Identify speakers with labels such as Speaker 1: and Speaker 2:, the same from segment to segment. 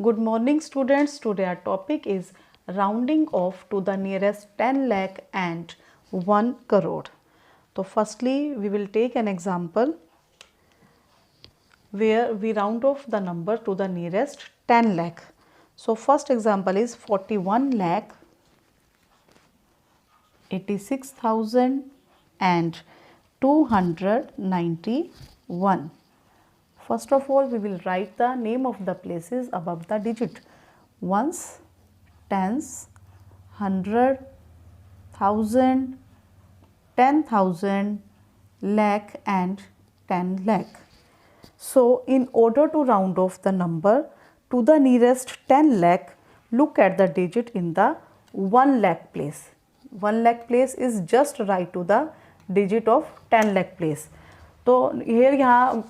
Speaker 1: Good morning students. Today our topic is rounding off to the nearest 10 lakh and 1 crore. So firstly we will take an example where we round off the number to the nearest 10 lakh. So first example is 41 lakh 86,000 and 291. First of all, we will write the name of the places above the digit. Ones, tens, hundred, thousand, 10,000, lakh and 10 lakh. So, in order to round off the number to the nearest 10 lakh, look at the digit in the 1 lakh place. 1 lakh place is just right to the digit of 10 lakh place. तो यहाँ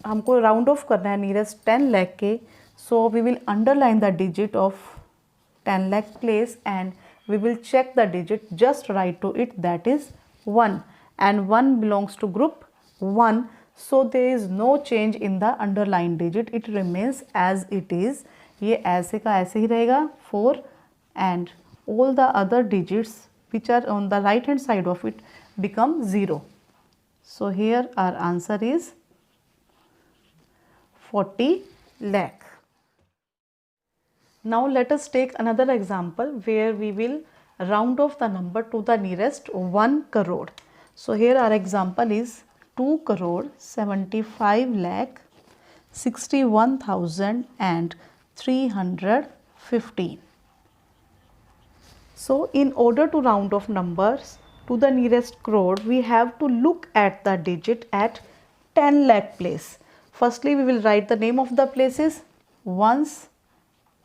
Speaker 1: हमको round off करना है nearest 10 lakh के. So we will underline the digit of 10 lakh place and we will check the digit just right to it, that is 1, and 1 belongs to group 1, so there is no change in the underlying digit, it remains as it is. ये ऐसे का ऐसे ही रहेगा 4 and all the other digits which are on the right hand side of it become 0. So here our answer is 40 lakh. Now let us take another example where we will round off the number to the nearest 1 crore. So here our example is 2 crore 75 lakh 61,000 and 315. So in order to round off numbers to the nearest crore, we have to look at the digit at 10 lakh place. Firstly, we will write the name of the places: ones,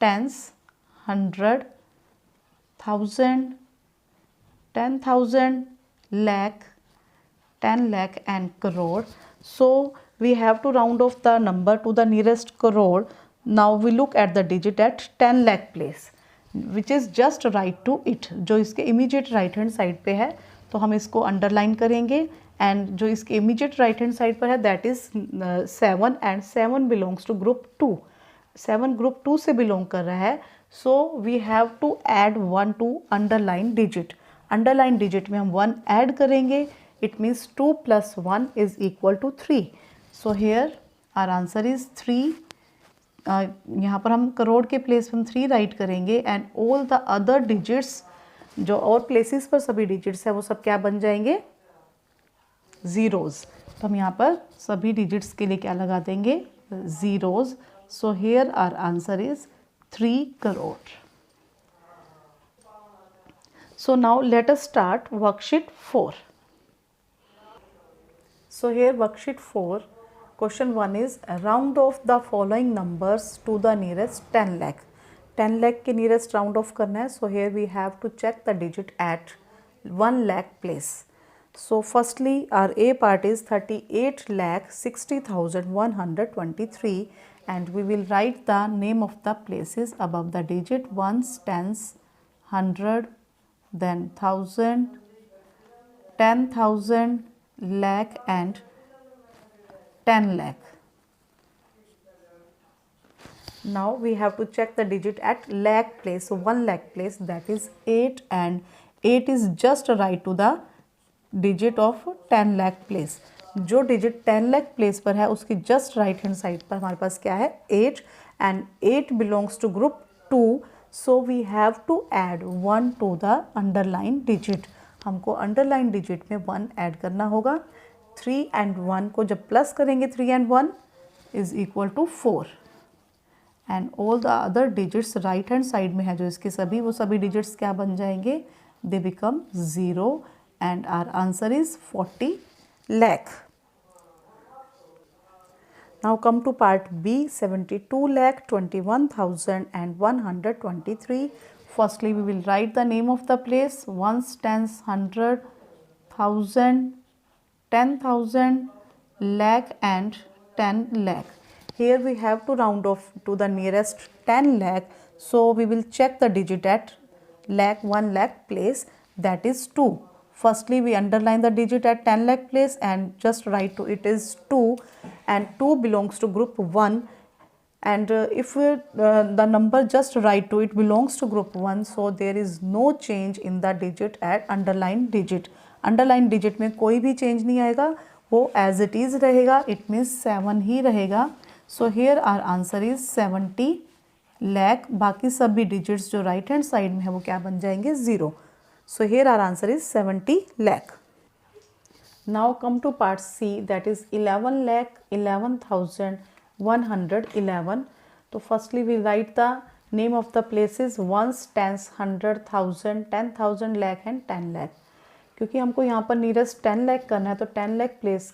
Speaker 1: tens, 100, 1000, 10,000, lakh, 10 lakh and crore. So we have to round off the number to the nearest crore. Now we look at the digit at 10 lakh place, which is just right to it. जो इसके immediate right hand side पे है तो हम इसको underline करेंगे, and जो इसके immediate right hand side पर है that is 7, and 7 belongs to group 2. 7 group 2 से belong कर रहा है, so we have to add 1 to underline digit. Underline digit में हम 1 add करेंगे, it means 2 plus 1 is equal to 3. So here our answer is 3. यहाँ पर हम करोड़ के प्लेस पर हम 3 राइट करेंगे, and all the other digits जो और प्लेसेस पर सभी डिजिट्स है वो सब क्या बन जाएंगे? ज़ीरोज़. तो हम यहाँ पर सभी डिजिट्स के लिए क्या लगा देंगे? Zeros. So here our answer is 3 crore. So now let us start worksheet 4. So here worksheet 4, question 1 is round off the following numbers to the nearest 10 lakh. 10 lakh के nearest round off करना है. So here we have to check the digit at 1 lakh place. So firstly our A part is 38 lakh 60,123, and we will write the name of the places above the digit: ones, tens, 100, then 1000, 10,000, lakh and 10 lakh. Now we have to check the digit at lakh place. So 1 lakh place, that is 8, and 8 is just right to the digit of 10 lakh place. जो digit 10 lakh place पर है उसकी just right hand side पर हमारे पास क्या है? 8, and 8 belongs to group 2. So we have to add 1 to the underline digit. हमको underline digit में 1 add करना होगा. 3 and 1 को जब प्लस करेंगे 3 and 1 is equal to 4, and all the other digits right hand side में है जो इसके सभी वो सभी digits क्या बन जाएंगे? They become 0, and our answer is 40 lakh. Now come to part B, 72 lakh 21,123. Firstly we will write the name of the place: ones, tens, 100, 1000, 10,000, lakh and 10 lakh. Here we have to round off to the nearest 10 lakh, so we will check the digit at lakh 1 lakh place, that is 2. Firstly we underline the digit at 10 lakh place and just write to it is 2, and 2 belongs to group 1, and if the number just write to it belongs to group 1, so there is no change in the digit at underline digit. Underline digit में कोई भी change नहीं आएगा, वो as it is रहेगा, it means 7 ही रहेगा. So here are answer is 70 lakh. बाकी सभी डिजिट्स जो राइट हैंड साइड में है वो क्या बन जाएंगे, 0. So here are answer is 70 lakh. Now come to part C, that is 11,11,111. तो firstly we write the name of the places ones, tens, 100, 1000, 10,000, lakh and 10 lakh. क्योंकि हमको यहाँ पर नियरेस्ट 10 लाख करना है तो 10 लाख प्लेस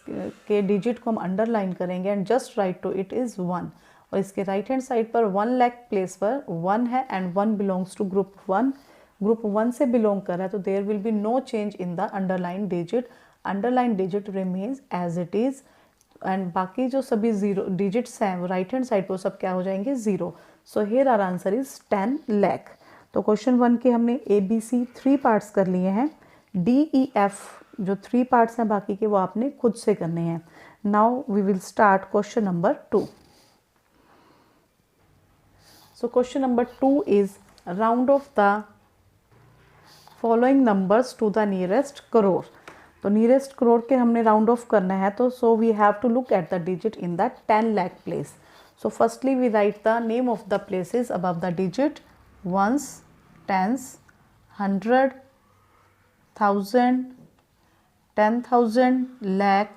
Speaker 1: के डिजिट को हम अंडरलाइन करेंगे and just right to it is 1. और इसके राइट हैंड साइड पर 1 लाख प्लेस पर 1 है and 1 belongs to group 1. Group 1 से बिलोंग कर रहा है तो there will be no change in the underline digit. Underline digit remains as it is and बाकी जो सभी 0 डिजिट्स हैं वो राइट हैंड साइड पर सब क्या हो जाएंगे, 0. So here are answer is 10 lakh. तो क्वेश्चन 1 के हमने ABC 3 पार्ट्स कर लिए हैं. DEF जो 3 पार्ट्स हैं बाकी के वो आपने खुद से करने हैं. Now we will start question number 2. So question number 2 is round off the following numbers to the nearest crore. तो नियरेस्ट करोड़ के हमने राउंड ऑफ करना है तो so we have to look at the digit in the 10 lakh place. So firstly we write the name of the places above the digit, ones, tens, 100, 1000, 10,000, lakh,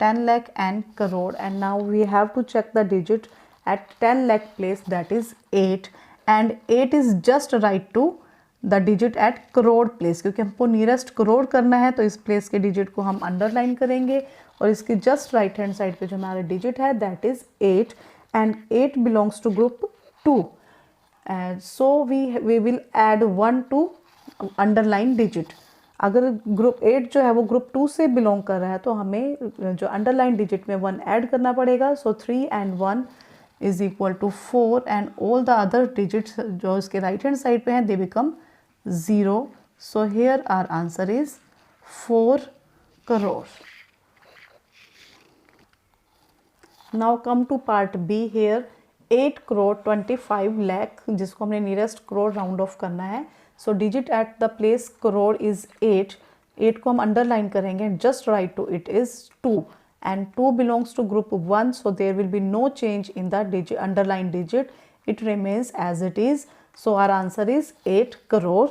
Speaker 1: 10 lakh and crore. And now we have to check the digit at 10 lakh place, that is 8, and 8 is just right to the digit at crore place. क्योंकि हमको nearest crore करना है तो इस place के digit को हम underline करेंगे और इसके जस्ट राइट हैंड साइड पे जो हमारा डिजिट है that is 8 and 8 belongs to group 2. And so we will add 1 to underline digit. अगर ग्रुप 8 जो है वो ग्रुप 2 से बिलोंग कर रहा है तो हमें जो अंडरलाइन डिजिट में 1 ऐड करना पड़ेगा. So 3 and 1 is equal to 4 and all the other digits जो इसके राइट हैंड साइड पे हैं they become 0. So here are answer is 4 crore. Now come to part B. Here 8 crore 25 lakh जिसको हमने नियरेस्ट करोड़ राउंड ऑफ करना है. So digit at the place crore is 8. 8 को हम अंडरलाइन करेंगे and just right to it is 2 and 2 belongs to group 1. So there will be no change in the digit underline digit, it remains as it is. So our answer is 8 crore.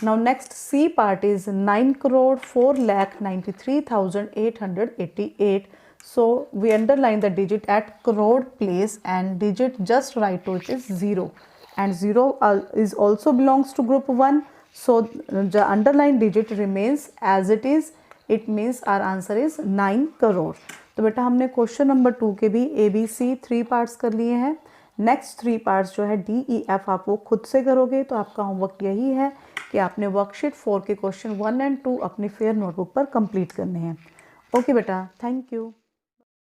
Speaker 1: Now next C part is 9 crore 4,93,888. So we underline the digit at crore place and digit just right to it is 0 and 0 is also belongs to group 1. So the underlined digit remains as it is. It means our answer is 9 crore. तो बेटा हमने question number 2 के भी ABC 3 parts कर लिए हैं. Next 3 parts जो है DEF आप वो खुद से करोगे. तो आपका होमवर्क यही है कि आपने वर्कशीट 4 के क्वेश्चन 1 and 2 अपनी फेयर नोटबुक पर कंप्लीट करने हैं. ओके बेटा, थैंक यू.